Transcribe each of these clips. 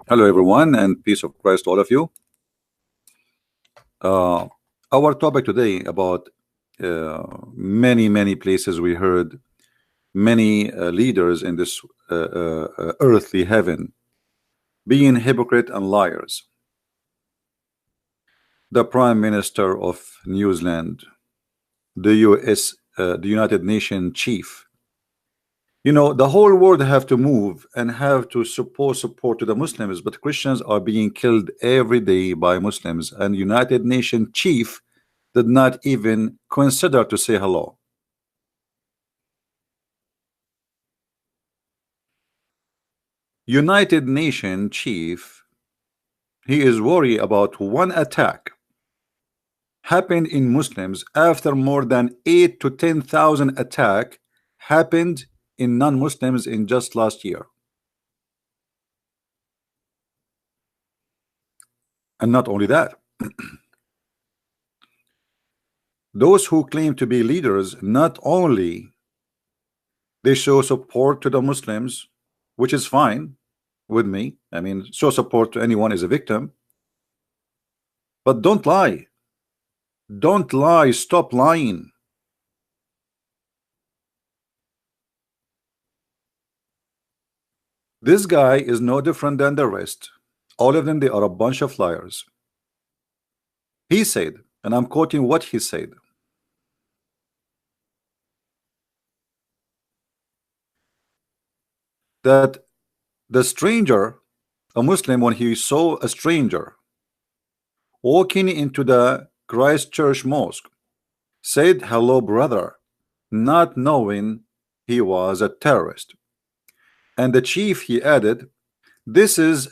Hello, everyone, and peace of Christ to all of you. Our topic today about many places we heard many leaders in this earthly heaven being hypocrite and liars. The Prime Minister of New Zealand, the the United Nations chief. You know, the whole world have to move and have to support to the Muslims, but Christians are being killed every day by Muslims, and United Nations chief did not even consider to say hello. United Nations chief, he is worried about one attack happened in Muslims after more than 8 to 10,000 attack happened in non-Muslims in just last year. And not only that, those who claim to be leaders, not only they show support to the Muslims, which is fine with me. I mean, show support to anyone is a victim, but don't lie. Don't lie. Stop lying. This guy is no different than the rest. All of them, they are a bunch of liars. He said, and I'm quoting what he said, that the stranger, a Muslim, when he saw a stranger walking into the Christchurch mosque, said, "Hello, brother," not knowing he was a terrorist. And the chief, he added, this is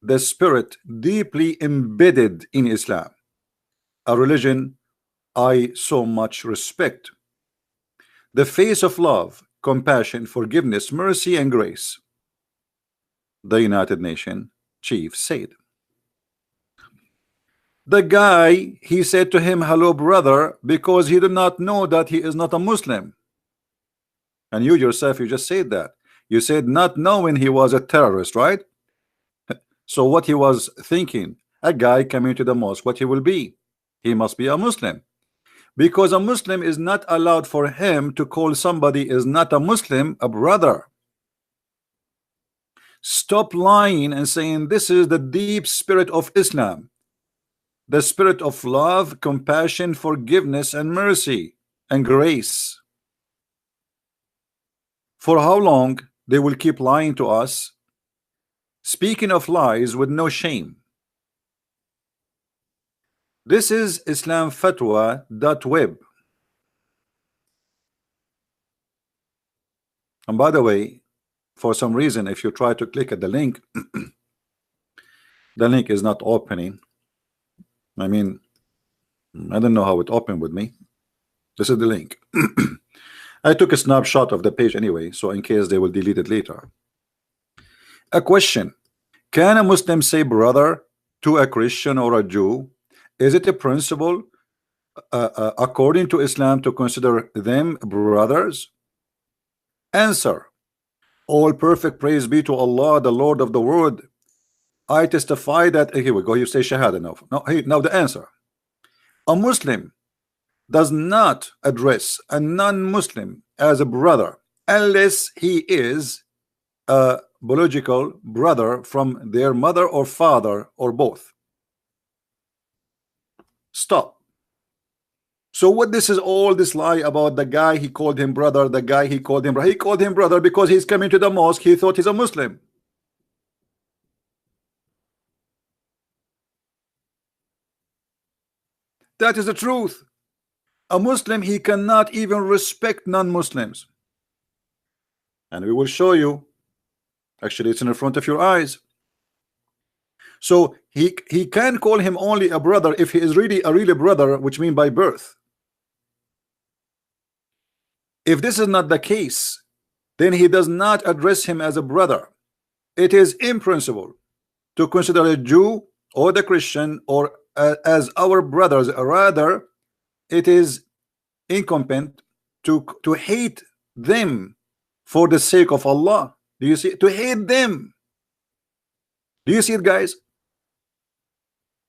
the spirit deeply embedded in Islam, a religion I so much respect. The face of love, compassion, forgiveness, mercy, and grace, the United Nations chief said. The guy, he said to him, "Hello, brother," because he did not know that he is not a Muslim. And you yourself, you just said that. You said not knowing he was a terrorist, right? So what he was thinking, a guy coming to the mosque, what he will be? He must be a Muslim. Because a Muslim is not allowed for him to call somebody is not a Muslim a brother. Stop lying and saying this is the deep spirit of Islam. The spirit of love, compassion, forgiveness, and mercy, and grace. For how long they will keep lying to us? Speaking of lies with no shame. This is islamfatwa.web. And by the way, for some reason, if you try to click at the link, the link is not opening. I mean, I don't know how it opened with me. This is the link. I took a snapshot of the page anyway, so in case they will delete it later. A question: can a Muslim say brother to a Christian or a Jew? Is it a principle according to Islam to consider them brothers? Answer: all perfect praise be to Allah, the Lord of the world. I testify that, here we go, you say shahada now. Now the answer: a Muslim does not address a non-Muslim as a brother unless he is a biological brother from their mother or father or both. Stop. So what this is, all this lie about the guy he called him brother, the guy he called him brother because he's coming to the mosque, he thought he's a Muslim. That is the truth. A Muslim, he cannot even respect non-Muslims. And we will show you. Actually, it's in front of your eyes. So he can call him only a brother if he is really a brother, which means by birth. If this is not the case, then he does not address him as a brother. It is in principle to consider a Jew or the Christian or as our brothers. Rather, it is incompetent to hate them for the sake of Allah. Do you see? To hate them. Do you see it, guys?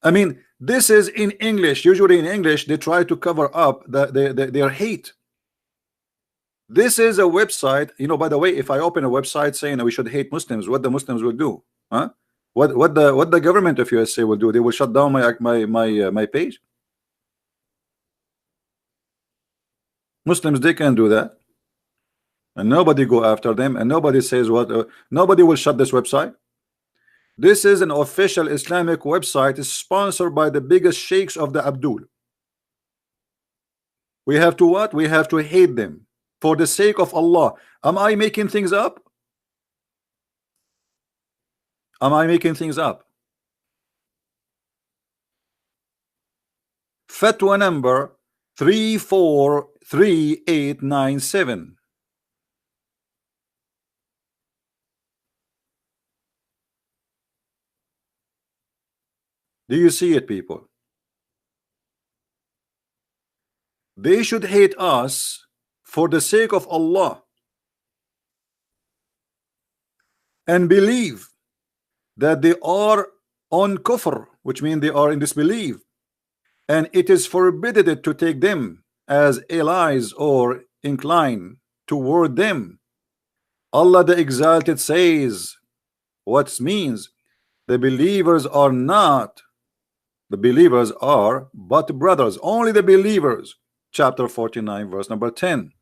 I mean, this is in English. Usually in English, they try to cover up their hate. This is a website. You know, by the way, if I open a website saying we should hate Muslims, what the Muslims will do? Huh? What the government of USA will do? They will shut down my page. Muslims, they can do that, and nobody go after them, and nobody says what. Nobody will shut this website. This is an official Islamic website. It's sponsored by the biggest sheikhs of the Abdul. We have to what? We have to hate them for the sake of Allah. Am I making things up? Am I making things up? Fatwa number 343897. Do you see it, people? They should hate us for the sake of Allah and believe that they are on kufr, which means they are in disbelief, and it is forbidden to take them as allies or incline toward them. Allah the Exalted says, what means the believers are not, the believers are but brothers, only the believers. Chapter 49 verse number 10.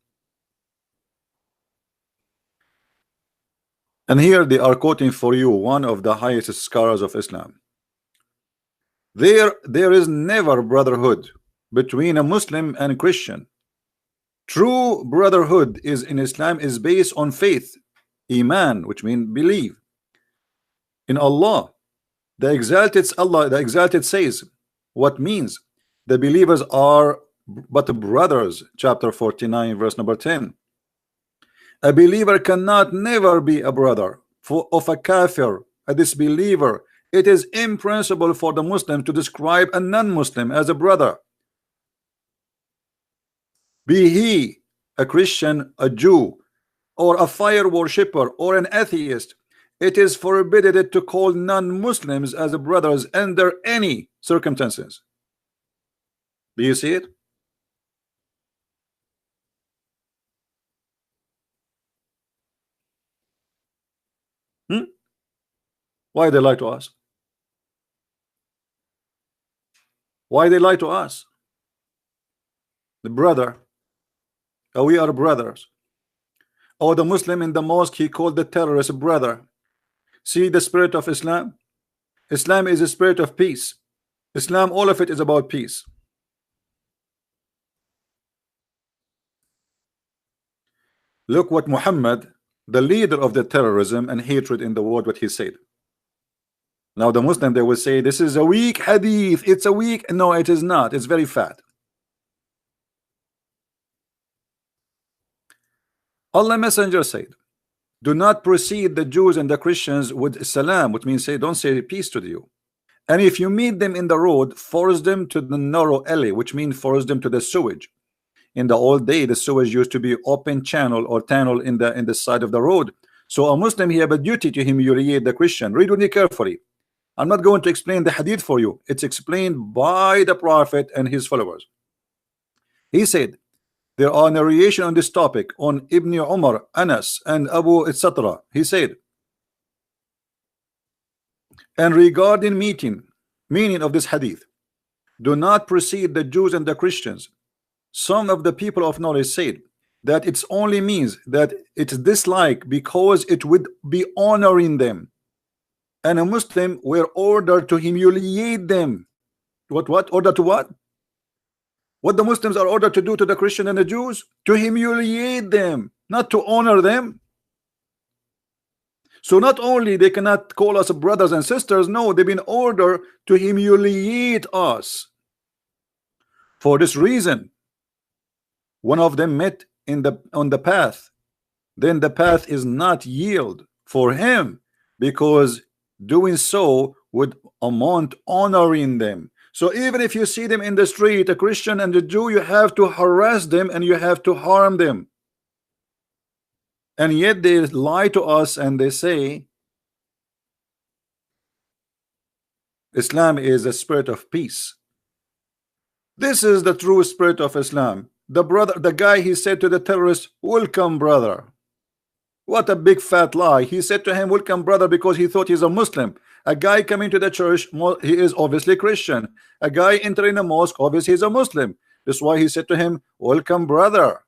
And here they are quoting for you one of the highest scholars of Islam. There is never brotherhood between a Muslim and a Christian. True brotherhood is in Islam is based on faith, iman, which means believe in Allah. The Exalted says, what means the believers are but brothers. Chapter 49 verse number 10. A believer cannot never be a brother of a kafir, a disbeliever. It is impossible for the Muslim to describe a non-Muslim as a brother, be he a Christian, a Jew, or a fire worshipper, or an atheist. It is forbidden to call non-Muslims as brothers under any circumstances. Do you see it? Why they lie to us? Why they lie to us? The brother, we are brothers. Or the Muslim in the mosque, he called the terrorist brother. See the spirit of Islam? Islam is a spirit of peace. Islam, all of it is about peace. Look what Muhammad, the leader of the terrorism and hatred in the world, what he said. Now the Muslim, they will say this is a weak hadith, it's a weak. No, it is not, it's very fat. Allah Messenger said, do not precede the Jews and the Christians with salam, which means say, don't say peace to you. And if you meet them in the road, force them to the narrow alley, which means force them to the sewage. In the old day, the sewage used to be open channel or tunnel in the side of the road. So a Muslim, he have a duty to humiliate the Christian. Read with me carefully. I'm not going to explain the hadith for you. It's explained by the Prophet and his followers. He said, there are narration on this topic on Ibn Umar, Anas, and Abu etc. He said, and regarding meaning of this hadith, do not precede the Jews and the Christians. Some of the people of knowledge said that it only means that it's dislike because it would be honoring them, and a Muslim were ordered to humiliate them. What order to what? What the Muslims are ordered to do to the Christian and the Jews? To humiliate them, not to honor them. So not only they cannot call us brothers and sisters, no, they've been ordered to humiliate us. For this reason, one of them met on the path, then the path is not yield for him, because doing so would amount honoring them. So even if you see them in the street, a Christian and a Jew, you have to harass them and you have to harm them. And yet they lie to us and they say Islam is a spirit of peace. This is the true spirit of Islam. The guy, he said to the terrorist, welcome brother. What a big fat lie. He said to him, welcome brother, because he thought he's a Muslim. A guy coming to the church, he is obviously Christian. A guy entering a mosque, obviously he's a Muslim. That's why he said to him, welcome brother.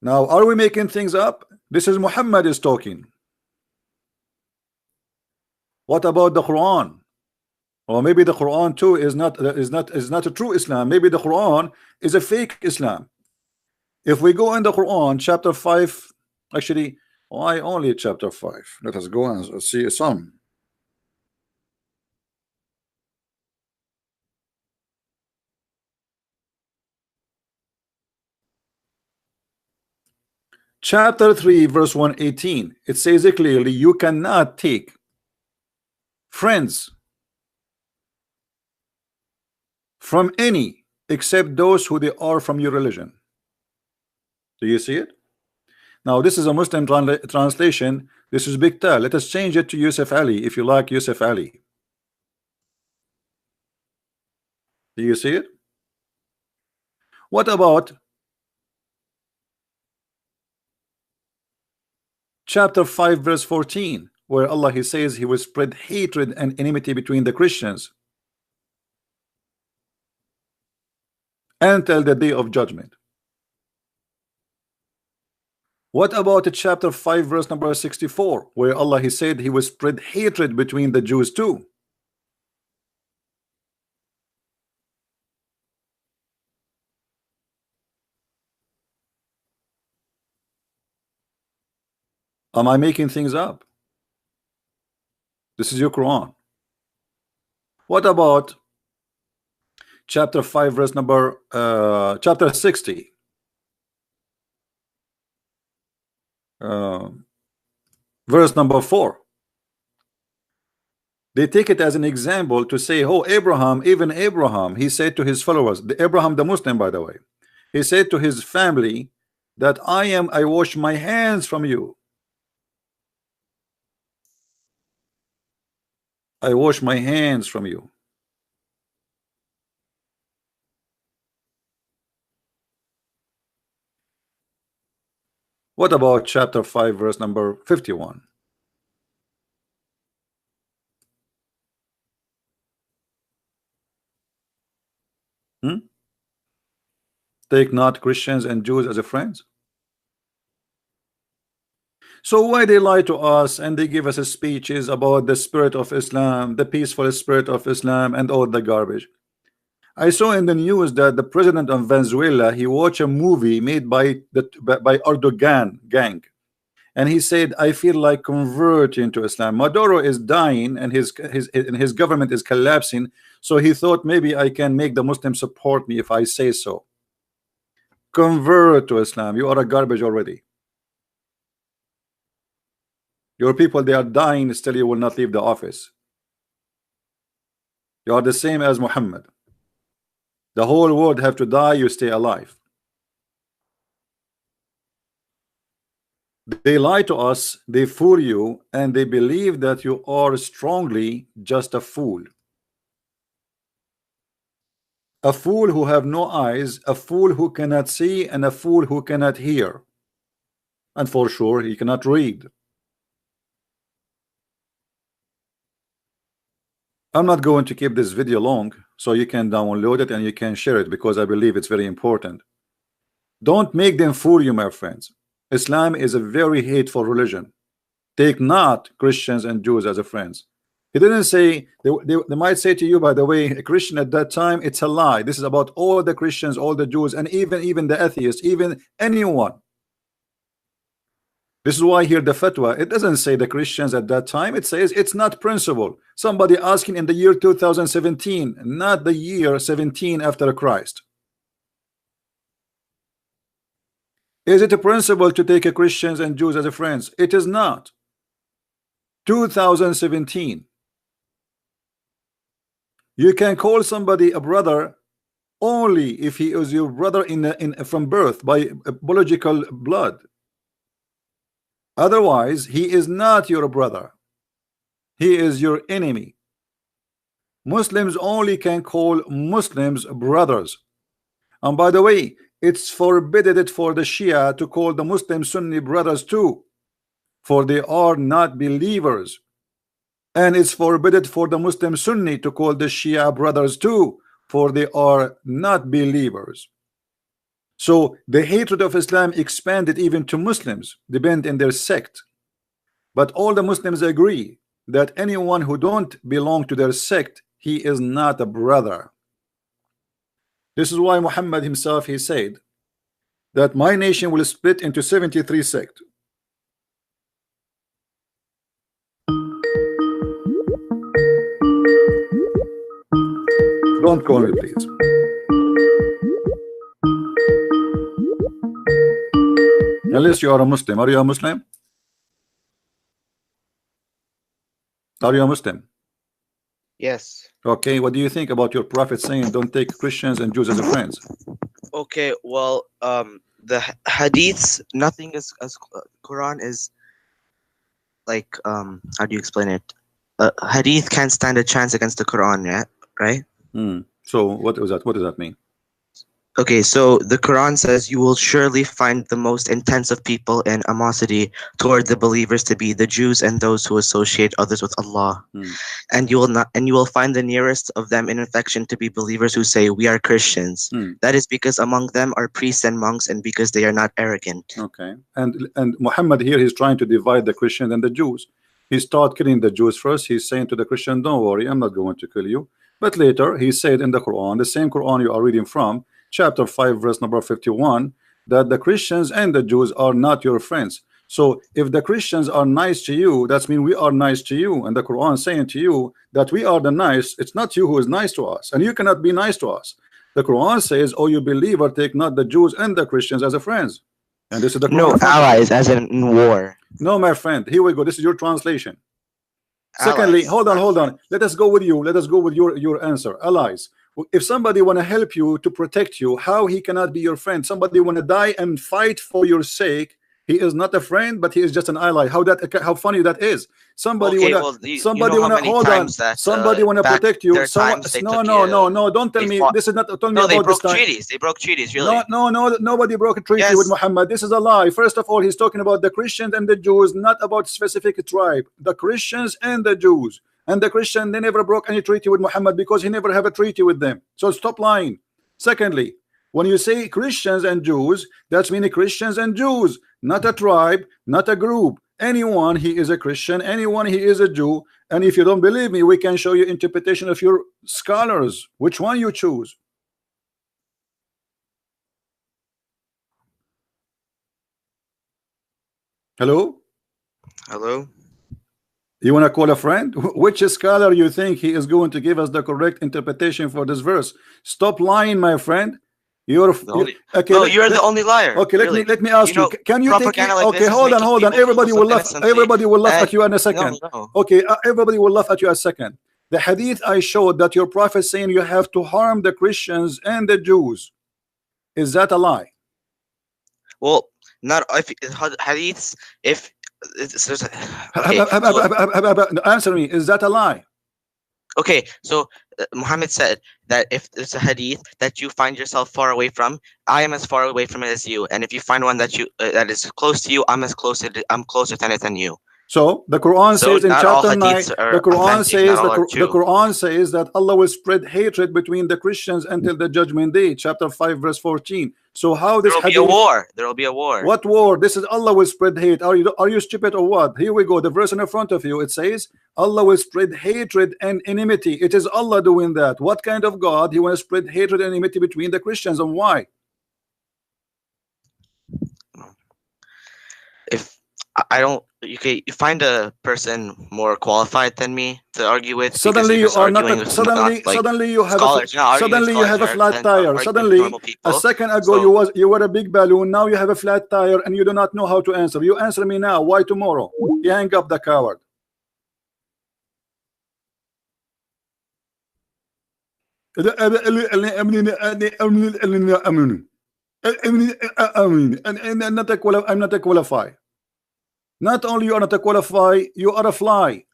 Now, are we making things up? This is Muhammad is talking. What about the Quran? Or maybe the Quran too is not a true Islam. Maybe the Quran is a fake Islam. If we go in the Quran, chapter 5, actually, why only chapter 5? Let us go and see some. Chapter 3, verse 118. It says it clearly, you cannot take friends from any except those who they are from your religion. Do you see it? Now this is a Muslim translation. This is Big Tal. Let us change it to Yusuf Ali, if you like Yusuf Ali. Do you see it? What about chapter 5 verse 14, where Allah, he says he will spread hatred and enmity between the Christians until the day of judgment? What about chapter 5 verse number 64, where Allah, he said he will spread hatred between the Jews too? Am I making things up? This is your Quran. What about chapter 5 verse number chapter 60, verse number 4? They take it as an example to say, oh, Abraham, even Abraham, he said to his followers, Abraham the Muslim, by the way, he said to his family that I wash my hands from you. I wash my hands from you. What about chapter 5 verse number 51? Take not Christians and Jews as a friends. So why they lie to us and they give us speeches about the spirit of Islam, the peaceful spirit of Islam, and all the garbage? I saw in the news that the president of Venezuela, he watched a movie made by Erdogan gang, and he said, I feel like converting to Islam. Maduro is dying and his government is collapsing, so he thought maybe I can make the Muslims support me if I say so. Convert to Islam. You are a garbage already. Your people, they are dying, still you will not leave the office. You are the same as Muhammad. The whole world have to die, you stay alive. They lie to us, they fool you, and they believe that you are strongly just a fool. A fool who have no eyes, a fool who cannot see, and a fool who cannot hear. And for sure, he cannot read. I'm not going to keep this video long, so you can download it and you can share it, because I believe it's very important. Don't make them fool you, my friends. Islam is a very hateful religion. Take not Christians and Jews as a friends. He didn't say, they might say to you, by the way, a Christian at that time, it's a lie. This is about all the Christians, all the Jews, and even the atheists, even anyone. This is why here the fatwa, it doesn't say the Christians at that time, it says it's not principle. Somebody asking in the year 2017, not the year 17 after Christ. Is it a principle to take a Christians and Jews as a friends? It is not. 2017. You can call somebody a brother only if he is your brother from birth by biological blood. Otherwise, he is not your brother. He is your enemy. Muslims only can call Muslims brothers. And by the way, it's forbidden for the Shia to call the Muslim Sunni brothers too, for they are not believers. And it's forbidden for the Muslim Sunni to call the Shia brothers too, for they are not believers. So the hatred of Islam expanded even to Muslims, depend in their sect. But all the Muslims agree that anyone who don't belong to their sect, he is not a brother. This is why Muhammad himself, he said that my nation will split into 73 sects. Don't call me, please. Unless you are a Muslim. Are you a Muslim? Are you a Muslim? Yes. Okay, what do you think about your prophet saying don't take Christians and Jews as friends? Okay, well, the hadiths, nothing is as Quran is like, how do you explain it? Hadith can't stand a chance against the Quran, yeah, right? So what was that? What does that mean? Okay, so the Quran says you will surely find the most intense of people in animosity toward the believers to be the Jews and those who associate others with Allah. And you will find the nearest of them in affection to be believers who say we are Christians. That is because among them are priests and monks and because they are not arrogant. Okay. And Muhammad here, he's trying to divide the Christians and the Jews. He started killing the Jews first. He's saying to the Christian, don't worry, I'm not going to kill you. But later he said in the Quran, the same Quran you are reading from, chapter 5 verse number 51, that the Christians and the Jews are not your friends. So if the Christians are nice to you, that means we are nice to you, and the Quran saying to you that we are the nice. It's not you who is nice to us, and you cannot be nice to us. The Quran says, oh, you believer, take not the Jews and the Christians as a friends. And this is the Quran. No, allies as in war. No, my friend, here we go. This is your translation. Secondly, hold on. Let us go with you. Let us go with your answer. Allies. If somebody want to help you to protect you, how he cannot be your friend? Somebody want to die and fight for your sake, he is not a friend, but he is just an ally. How funny that is. Somebody want to hold on. Somebody want to protect you. No. Don't tell me. This is not. Tell me no, about this time. They broke treaties. Really? No. Nobody broke a treaty with Muhammad. This is a lie. First of all, he's talking about the Christians and the Jews, not about specific tribe. The Christians and the Jews. And the Christian, they never broke any treaty with Muhammad because he never have a treaty with them. So stop lying. Secondly, when you say Christians and Jews, that's meaning Christians and Jews, not a tribe, not a group. Anyone he is a Christian, anyone he is a Jew. And if you don't believe me, we can show you interpretation of your scholars. Which one you choose? Hello? Hello? You want to call a friend? Which scholar you think he is going to give us the correct interpretation for this verse? Stop lying, my friend. You're the only liar. Okay, let me ask you. Can you take it? Okay, hold on. Everybody will laugh. Everybody will laugh at you in a second. No. Okay, everybody will laugh at you a second. The hadith I showed that your prophet saying you have to harm the Christians and the Jews. Is that a lie? Well, not if hadiths. If answer me. Is that a lie? Okay, so Muhammad said that if there's a hadith that you find yourself far away from, I am as far away from it as you, and if you find one that that is close to you, I'm closer to it than you. So the Quran says in chapter 9, the Quran says that Allah will spread hatred between the Christians until the judgment day, chapter 5 verse 14. So how this there will be a war. What war? This is Allah will spread hate. Are you stupid or what? Here we go. The verse in front of you, it says Allah will spread hatred and enmity. It is Allah doing that. What kind of God? He want to spread hatred and enmity between the Christians, and why? If I don't, you find a person more qualified than me to argue with. Suddenly you are not. Suddenly you have a flat tire. Suddenly, a second ago you were a big balloon. Now you have a flat tire, and you do not know how to answer. You answer me now. Why tomorrow? You hang up the coward. I'm not a qualify. Not only you are not a qualify, you are a fly.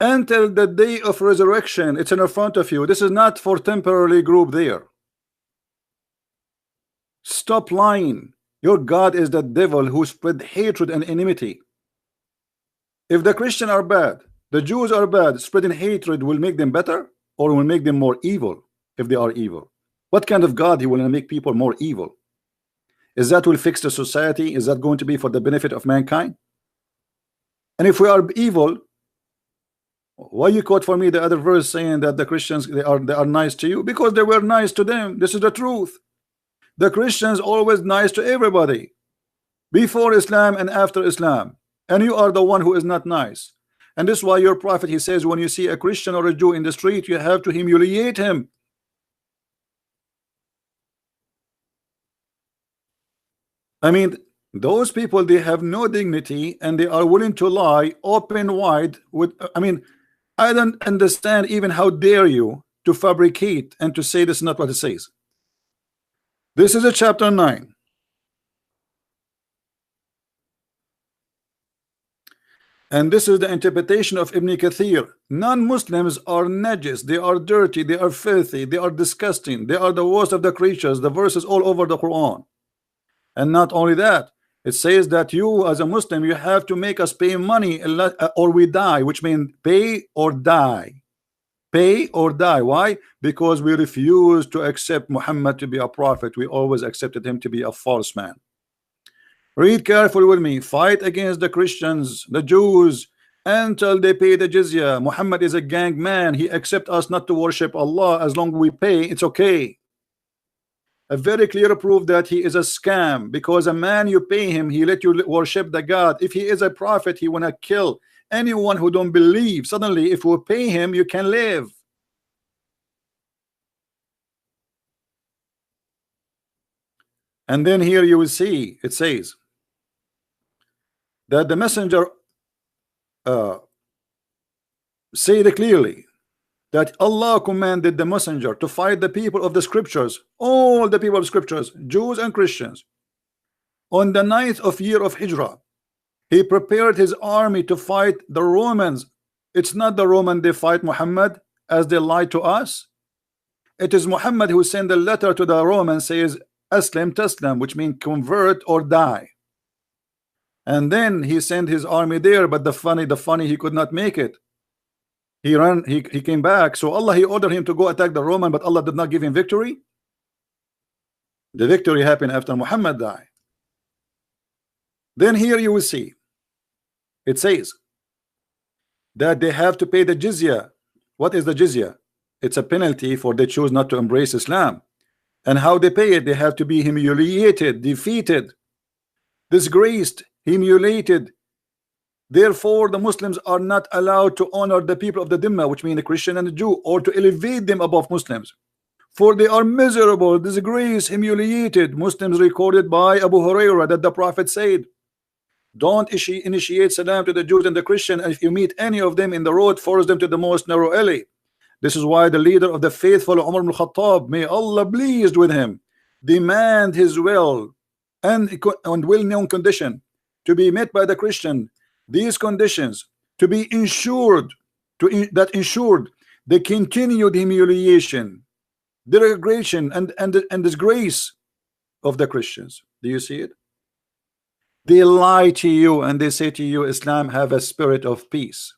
Until the day of resurrection, it's in front of you. This is not for temporary group there. Stop lying. Your God is the devil who spread hatred and enmity. If the Christians are bad, the Jews are bad, spreading hatred will make them better or will make them more evil if they are evil? What kind of God he will make people more evil? Is that will fix the society? Is that going to be for the benefit of mankind? And if we are evil, why you quote for me the other verse saying that the Christians they are nice to you? Because they were nice to them. This is the truth. The Christians always nice to everybody, before Islam and after Islam, and you are the one who is not nice. And this is why your prophet, he says, when you see a Christian or a Jew in the street, you have to humiliate him. I mean, those people, they have no dignity and they are willing to lie open wide with, I mean, I don't understand even how dare you to fabricate and to say this is not what it says. This is a chapter 9. And this is the interpretation of Ibn Kathir. Non-Muslims are najis, they are dirty, they are filthy, they are disgusting, they are the worst of the creatures. The verses all over the Quran. And not only that, it says that you as a Muslim, you have to make us pay money or we die, which means pay or die. Pay or die. Why? Because we refuse to accept Muhammad to be a prophet. We always accepted him to be a false man. Read carefully with me. Fight against the Christians, the Jews, until they pay the jizya. Muhammad is a gang man. He accepts us not to worship Allah. As long as we pay, it's okay. A very clear proof that he is a scam, because a man, you pay him, he let you worship the God. If he is a prophet, he wanna kill anyone who don't believe. Suddenly, if we pay him, you can live. And then here you will see it says that the messenger said clearly that Allah commanded the messenger to fight the people of the scriptures, all the people of scriptures, Jews and Christians. On the 9th of year of Hijrah, he prepared his army to fight the Romans. It's not the Roman they fight Muhammad as they lie to us. It is Muhammad who sent a letter to the Romans, says Aslam Taslam, which means convert or die. And then he sent his army there, but the funny he could not make it. He ran, he came back. So Allah, he ordered him to go attack the Roman, but Allah did not give him victory. The victory happened after Muhammad died. Then here you will see it says that they have to pay the jizya. What is the jizya? It's a penalty for they choose not to embrace Islam. And how they pay it? They have to be humiliated, defeated, disgraced, humiliated. Therefore, the Muslims are not allowed to honor the people of the Dhimma, which mean the Christian and the Jew, or to elevate them above Muslims. For they are miserable, disgraced, humiliated. Muslims recorded by Abu Hurairah that the Prophet said, don't initiate salam to the Jews and the Christian, and if you meet any of them in the road, force them to the most narrow alley. This is why the leader of the faithful, Umar ibn Khattab, may Allah pleased with him, demand his will and well-known condition to be met by the Christian. These conditions to be ensured, that ensured the continued humiliation, degradation, and disgrace of the Christians. Do you see it? They lie to you and they say to you, Islam have a spirit of peace.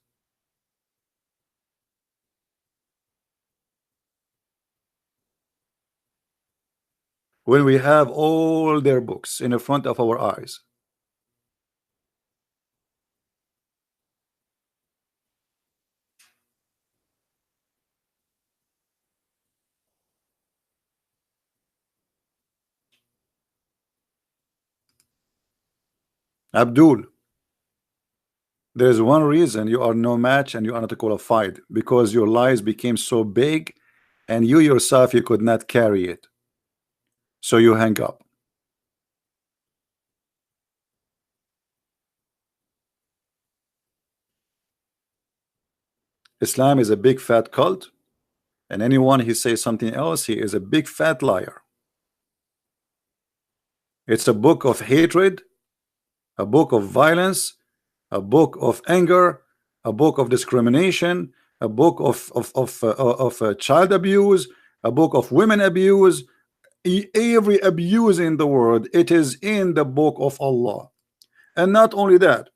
When we have all their books in the front of our eyes. Abdul, there is one reason you are no match and you are not qualified, because your lies became so big and you yourself, you could not carry it. So you hang up. Islam is a big fat cult, and anyone who says something else, he is a big fat liar. It's a book of hatred, a book of violence, a book of anger, a book of discrimination, a book of child abuse, a book of women abuse. Every abuse in the world, it is in the book of Allah. And not only that,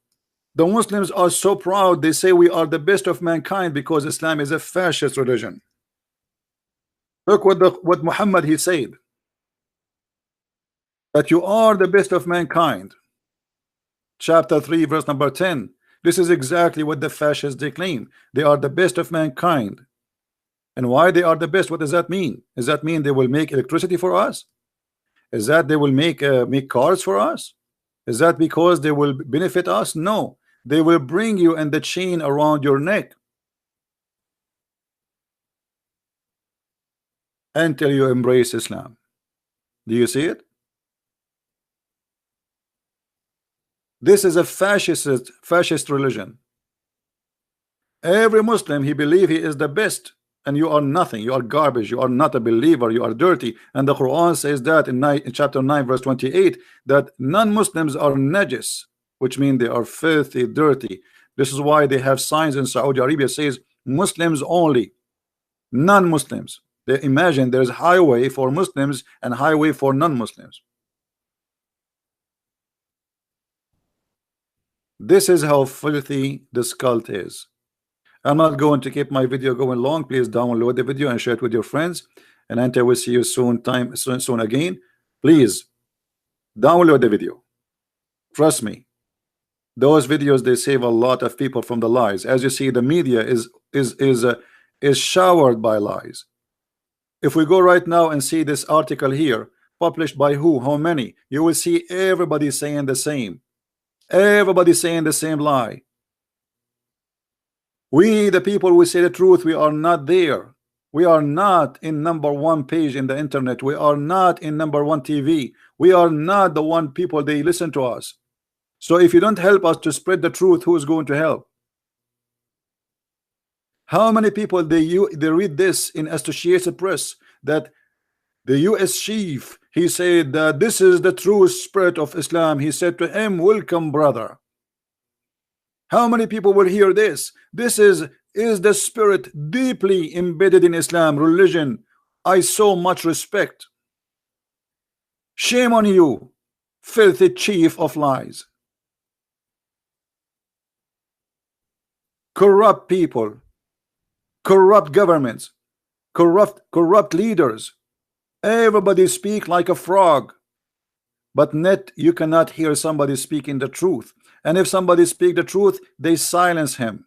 the Muslims are so proud, they say we are the best of mankind because Islam is a fascist religion. Look what Muhammad he said, that you are the best of mankind. Chapter 3 verse number 10. This is exactly what the fascists they claim. They are the best of mankind. And why they are the best? What does that mean? Does that mean they will make electricity for us? Is that they will make cars for us? Is that because they will benefit us? No, they will bring you in the chain around your neck until you embrace Islam. Do you see it? This is a fascist religion. Every Muslim, he believes he is the best, and you are nothing. You are garbage. You are not a believer. You are dirty. And the Quran says that in chapter 9 verse 28, that non-Muslims are najis, which means they are filthy, dirty. This is why they have signs in Saudi Arabia says Muslims only, non-Muslims. They imagine there's highway for Muslims and highway for non-Muslims. This is how filthy this cult is. I'm not going to keep my video going long. Please download the video and share it with your friends. And until we see you soon again, please download the video. Trust me, those videos, they save a lot of people from the lies. As you see, the media is showered by lies. If we go right now and see this article here, published by who, how many, you will see everybody saying the same. Everybody saying the same lie. We, the people, we say the truth. We are not there. We are not in #1 page in the internet. We are not in #1 TV. We are not the one people they listen to us. So if you don't help us to spread the truth, who is going to help? How many people they read this in Associated Press that the US chief, he said that this is the true spirit of Islam. He said to him, welcome brother. How many people will hear this? This is the spirit deeply embedded in Islam religion. I so much respect. Shame on you, filthy chief of lies. Corrupt people, corrupt governments, corrupt leaders. Everybody speak like a frog, but net you cannot hear somebody speaking the truth. And if somebody speak the truth, they silence him.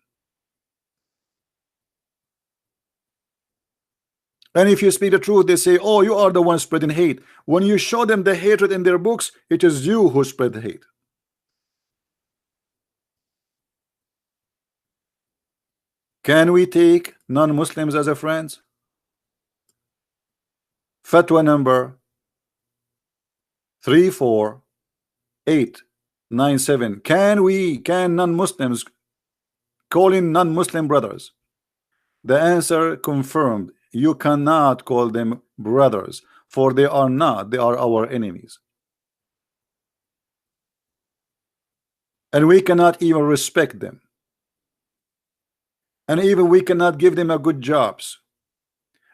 And if you speak the truth, they say, oh, you are the one spreading hate. When you show them the hatred in their books, it is you who spread the hate. Can we take non-Muslims as a friends? Fatwa number 34897. Can non-Muslims call in non-Muslim brothers? The answer confirmed. You cannot call them brothers, for they are not. They are our enemies. And we cannot even respect them. And even we cannot give them a good jobs.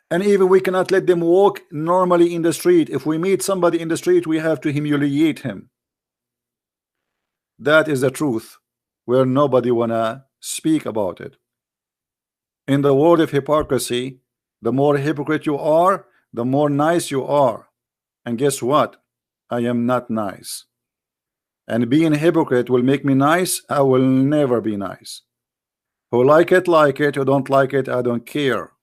And even we cannot let them walk normally in the street. If we meet somebody in the street, we have to humiliate him. That is the truth, where nobody wanna speak about it. In the world of hypocrisy, the more hypocrite you are, the more nice you are. And guess what? I am not nice. And being a hypocrite will make me nice. I will never be nice. Who like it, who don't like it, I don't care.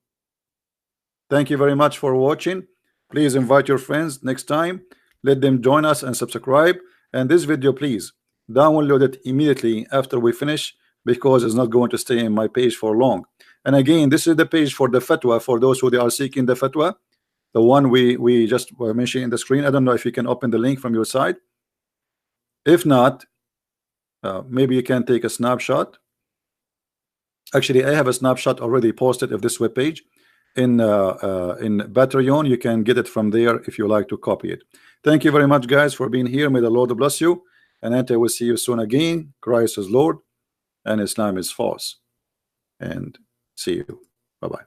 Thank you very much for watching. Please invite your friends next time. Let them join us and subscribe. And this video, please download it immediately after we finish, because it's not going to stay in my page for long. And again, this is the page for the fatwa, for those who they are seeking the fatwa, the one we just were mentioning in the screen. I don't know if you can open the link from your side. If not, maybe you can take a snapshot. Actually, I have a snapshot already posted of this web page in Patreon. You can get it from there if you like to copy it. Thank you very much, guys, for being here. May the Lord bless you, and I will see you soon again. Christ is Lord and Islam is false. And see you. Bye bye.